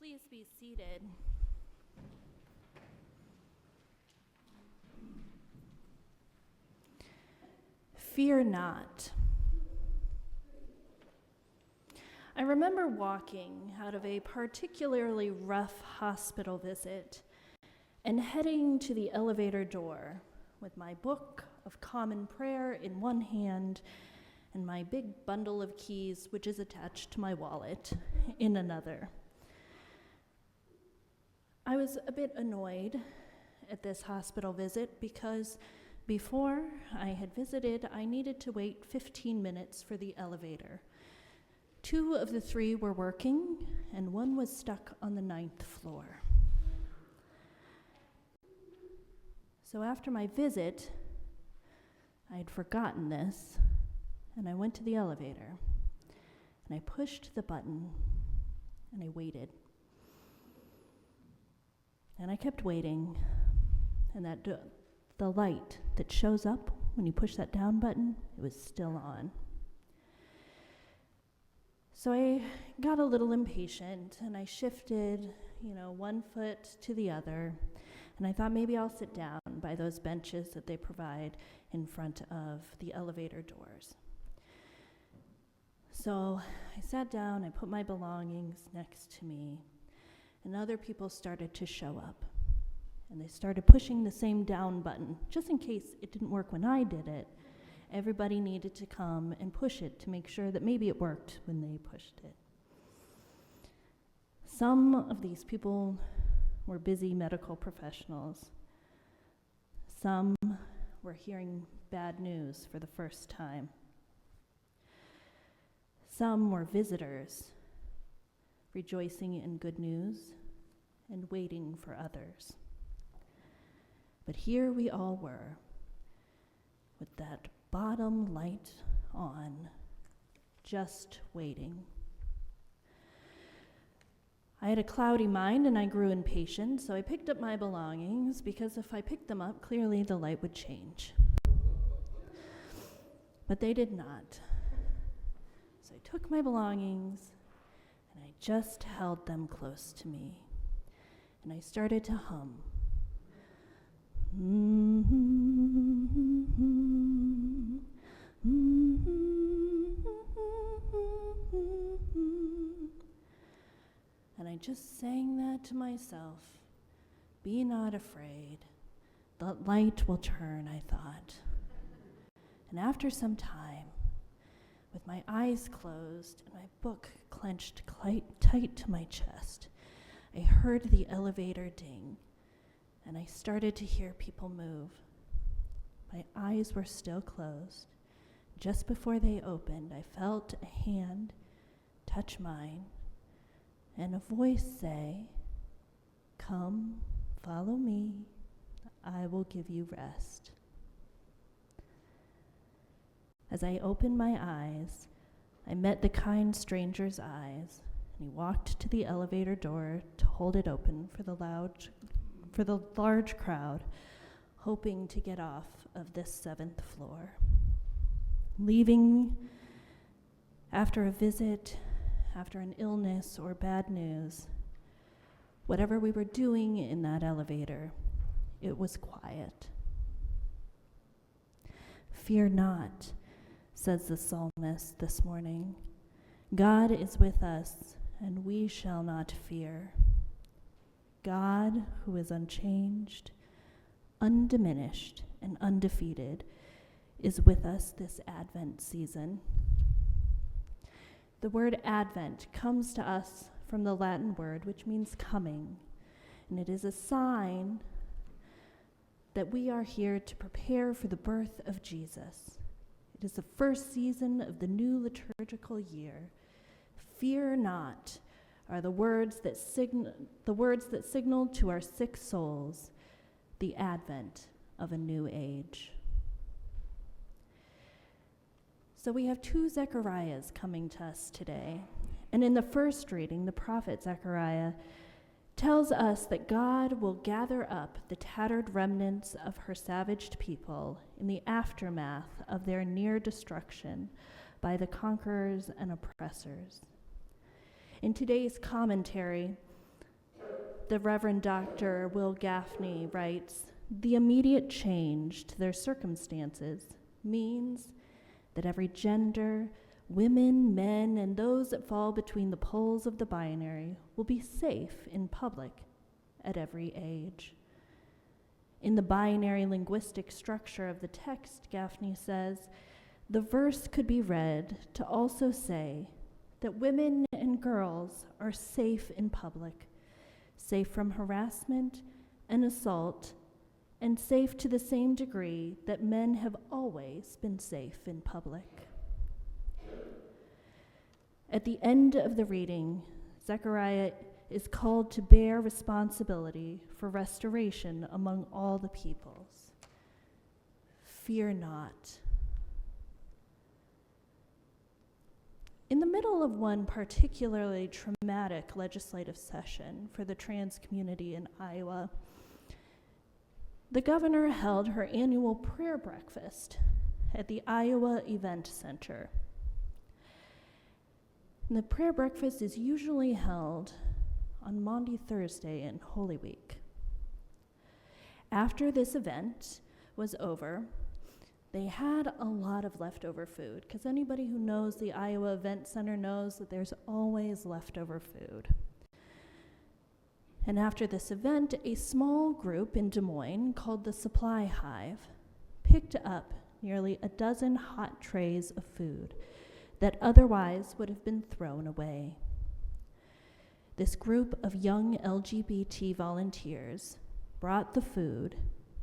Please be seated. Fear not. I remember walking out of a particularly rough hospital visit and heading to the elevator door with my book of common prayer in one hand and my big bundle of keys, which is attached to my wallet, in another. I was a bit annoyed at this hospital visit because before I had visited, I needed to wait 15 minutes for the elevator. 2 of the 3 were working, and 1 was stuck on the 9th floor. So after my visit, I had forgotten this, and I went to the elevator, and I pushed the button, and I waited. And I kept waiting, and the light that shows up when you push that down button, it was still on. So I got a little impatient, and I shifted, 1 foot to the other, and I thought maybe I'll sit down by those benches that they provide in front of the elevator doors. So I sat down, I put my belongings next to me, and other people started to show up. And they started pushing the same down button, just in case it didn't work when I did it. Everybody needed to come and push it to make sure that maybe it worked when they pushed it. Some of these people were busy medical professionals. Some were hearing bad news for the first time. Some were visitors, rejoicing in good news and waiting for others. But here we all were, with that bottom light on, just waiting. I had a cloudy mind and I grew impatient, so I picked up my belongings, because if I picked them up, clearly the light would change. But they did not. So I took my belongings and I just held them close to me, and I started to hum. And I just sang that to myself. Be not afraid. The light will turn, I thought. And after some time, with my eyes closed and my book clenched quite tight to my chest, I heard the elevator ding, and I started to hear people move. My eyes were still closed. Just before they opened, I felt a hand touch mine and a voice say, "Come, follow me, I will give you rest." As I opened my eyes, I met the kind stranger's eyes, and he walked to the elevator door to hold it open for the large crowd, hoping to get off of this 7th floor. Leaving after a visit, after an illness or bad news, whatever we were doing in that elevator, it was quiet. Fear not, says the psalmist this morning. God is with us, and we shall not fear. God, who is unchanged, undiminished, and undefeated, is with us this Advent season. The word Advent comes to us from the Latin word which means coming, and it is a sign that we are here to prepare for the birth of Jesus. It is the first season of the new liturgical year. Fear not are the words that signal to our sick souls the advent of a new age. So we have 2 Zechariahs coming to us today. And in the first reading, the prophet Zechariah tells us that God will gather up the tattered remnants of her savaged people in the aftermath of their near destruction by the conquerors and oppressors. In today's commentary, the Reverend Dr. Will Gaffney writes, "The immediate change to their circumstances means that every gender, women, men, and those that fall between the poles of the binary will be safe in public at every age." In the binary linguistic structure of the text, Gaffney says, the verse could be read to also say that women and girls are safe in public, safe from harassment and assault, and safe to the same degree that men have always been safe in public. At the end of the reading, Zechariah is called to bear responsibility for restoration among all the peoples. Fear not. In the middle of one particularly traumatic legislative session for the trans community in Iowa, the governor held her annual prayer breakfast at the Iowa Event Center. And the prayer breakfast is usually held on Maundy Thursday in Holy Week. After this event was over, they had a lot of leftover food, because anybody who knows the Iowa Event Center knows that there's always leftover food. And after this event, a small group in Des Moines called the Supply Hive picked up nearly a dozen hot trays of food that otherwise would have been thrown away. This group of young LGBT volunteers brought the food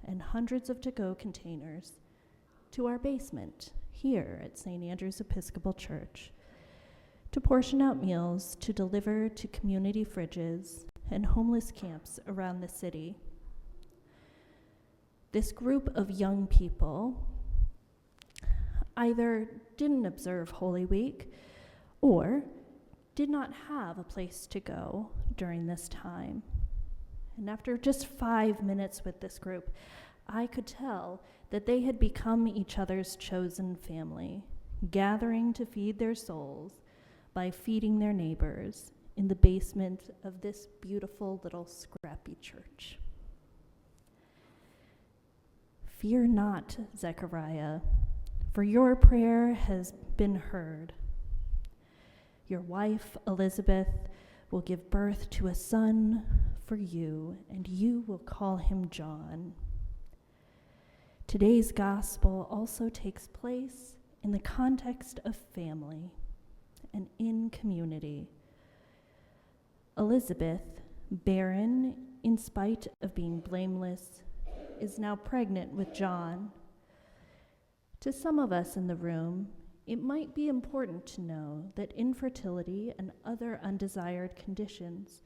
and hundreds of to-go containers to our basement here at St. Andrew's Episcopal Church to portion out meals to deliver to community fridges and homeless camps around the city. This group of young people either didn't observe Holy Week or did not have a place to go during this time. And after just 5 minutes with this group, I could tell that they had become each other's chosen family, gathering to feed their souls by feeding their neighbors in the basement of this beautiful little scrappy church. Fear not, Zechariah, for your prayer has been heard. Your wife, Elizabeth, will give birth to a son for you, and you will call him John. Today's gospel also takes place in the context of family and in community. Elizabeth, barren in spite of being blameless, is now pregnant with John. To some of us in the room, it might be important to know that infertility and other undesired conditions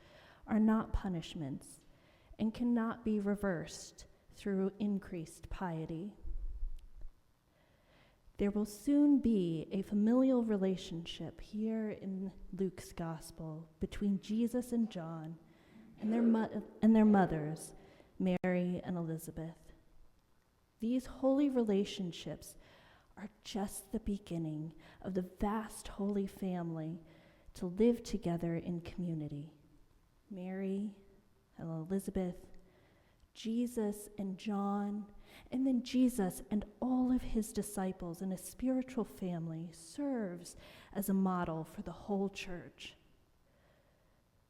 are not punishments and cannot be reversed through increased piety. There will soon be a familial relationship here in Luke's gospel between Jesus and John and their mothers, Mary and Elizabeth. These holy relationships are just the beginning of the vast holy family to live together in community. Mary and Elizabeth, Jesus and John, and then Jesus and all of his disciples in a spiritual family serves as a model for the whole church.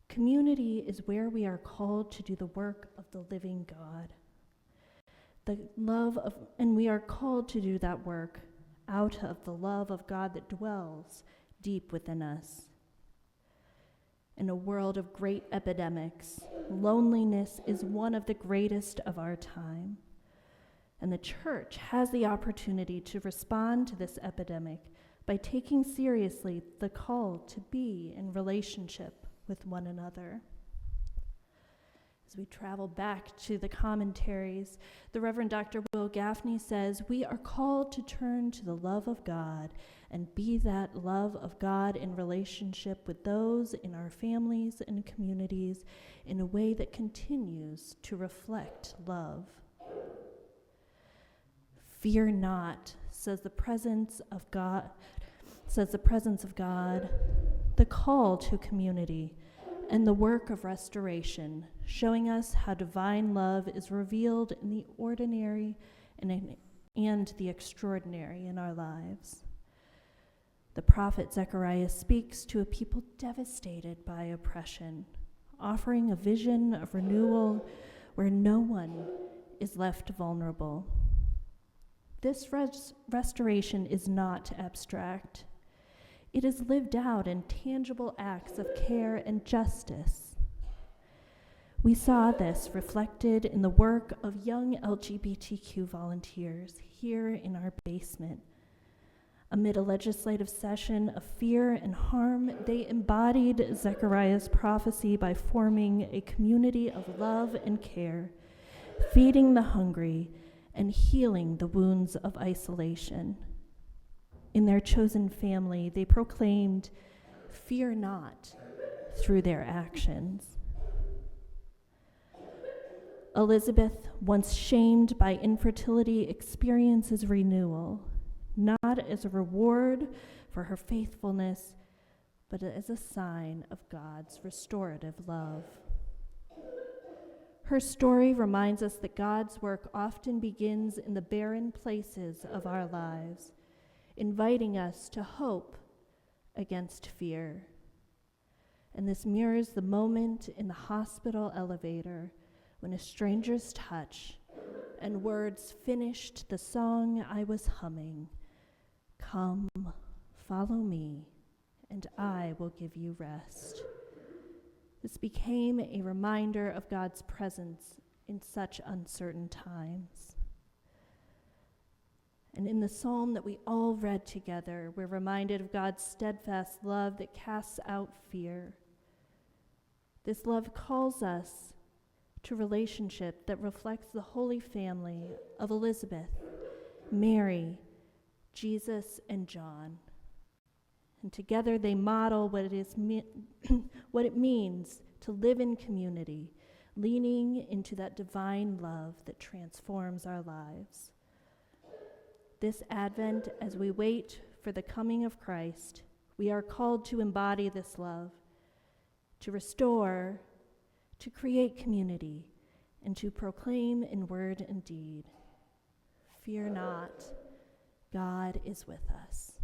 Community is where we are called to do the work of the living God. And we are called to do that work out of the love of God that dwells deep within us. In a world of great epidemics, loneliness is one of the greatest of our time. And the church has the opportunity to respond to this epidemic by taking seriously the call to be in relationship with one another. As we travel back to the commentaries, the Reverend Dr. Will Gaffney says, we are called to turn to the love of God and be that love of God in relationship with those in our families and communities in a way that continues to reflect love. Fear not, says the presence of God, the call to community and the work of restoration, showing us how divine love is revealed in the ordinary and the extraordinary in our lives. The prophet Zechariah speaks to a people devastated by oppression, offering a vision of renewal where no one is left vulnerable. This restoration is not abstract. It is lived out in tangible acts of care and justice. We saw this reflected in the work of young LGBTQ volunteers here in our basement. Amid a legislative session of fear and harm, they embodied Zechariah's prophecy by forming a community of love and care, feeding the hungry and healing the wounds of isolation. In their chosen family, they proclaimed, "Fear not," through their actions. Elizabeth, once shamed by infertility, experiences renewal, not as a reward for her faithfulness, but as a sign of God's restorative love. Her story reminds us that God's work often begins in the barren places of our lives, inviting us to hope against fear. And this mirrors the moment in the hospital elevator when a stranger's touch and words finished the song I was humming. Come, follow me, and I will give you rest. This became a reminder of God's presence in such uncertain times. And in the psalm that we all read together, we're reminded of God's steadfast love that casts out fear. This love calls us to relationship that reflects the holy family of Elizabeth, Mary, Jesus, and John. And together they model what it means to live in community, leaning into that divine love that transforms our lives. This Advent, as we wait for the coming of Christ, we are called to embody this love, to restore, to create community, and to proclaim in word and deed, "Fear not, God is with us."